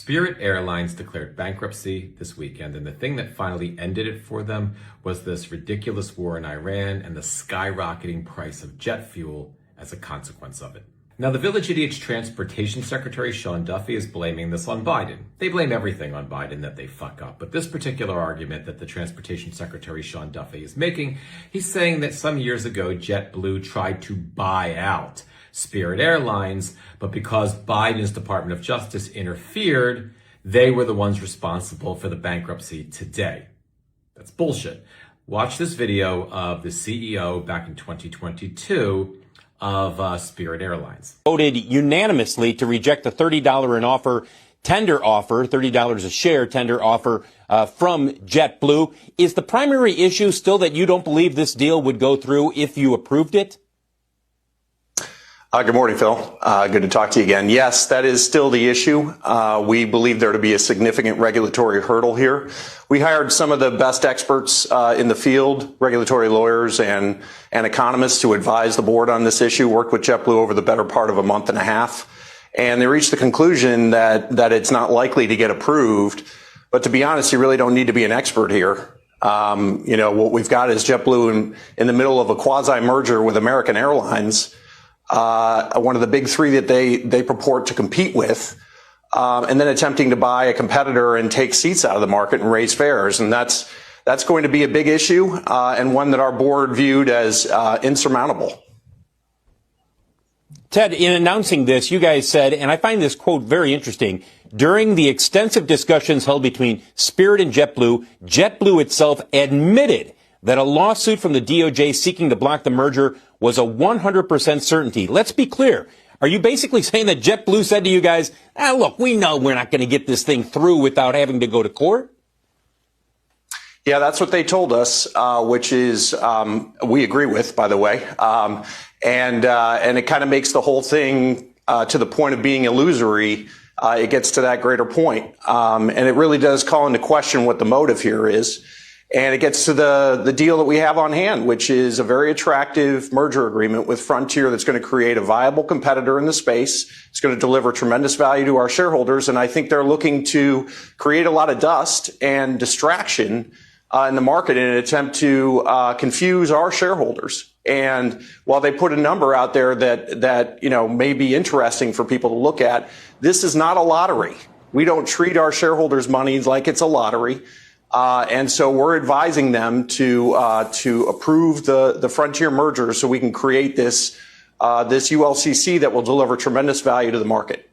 Spirit Airlines declared bankruptcy this weekend, and the thing that finally ended it for them was this ridiculous war in Iran and the skyrocketing price of jet fuel as a consequence of it. Now, the Village Idiots Transportation Secretary Sean Duffy is blaming this on Biden. They blame everything on Biden that they fuck up. But this particular argument that the Transportation Secretary Sean Duffy is making, he's saying that some years ago, JetBlue tried to buy out Spirit Airlines, but because Biden's Department of Justice interfered, they were the ones responsible for the bankruptcy today. That's bullshit. Watch this video of the CEO back in 2022 of Spirit Airlines. Voted unanimously to reject the $30 an offer tender offer, $30 a share tender offer from JetBlue. Is the primary issue still that you don't believe this deal would go through if you approved it? Good morning, Phil. Good to talk to you again. Yes, that is still the issue. We believe there to be a significant regulatory hurdle here. We hired some of the best experts in the field, regulatory lawyers and economists, to advise the board on this issue, worked with JetBlue over the better part of a month and a half. And they reached the conclusion that it's not likely to get approved. But to be honest, you really don't need to be an expert here. What we've got is JetBlue in the middle of a quasi-merger with American Airlines, one of the big three that they purport to compete with, and then attempting to buy a competitor and take seats out of the market and raise fares. And that's going to be a big issue, and one that our board viewed as insurmountable. Ted, in announcing this, you guys said, and I find this quote very interesting, during the extensive discussions held between Spirit and JetBlue, JetBlue itself admitted that a lawsuit from the DOJ seeking to block the merger was a 100% certainty. Let's be clear. Are you basically saying that JetBlue said to you guys, look, we know we're not going to get this thing through without having to go to court? Yeah, that's what they told us, which is we agree with, by the way. And it kind of makes the whole thing to the point of being illusory. It gets to that greater point. And it really does call into question what the motive here is. And it gets to the deal that we have on hand, which is a very attractive merger agreement with Frontier that's going to create a viable competitor in the space. It's going to deliver tremendous value to our shareholders. And I think they're looking to create a lot of dust and distraction in the market in an attempt to confuse our shareholders. And while they put a number out there that may be interesting for people to look at, this is not a lottery. We don't treat our shareholders' money like it's a lottery. And so we're advising them to approve the Frontier merger so we can create this ULCC that will deliver tremendous value to the market.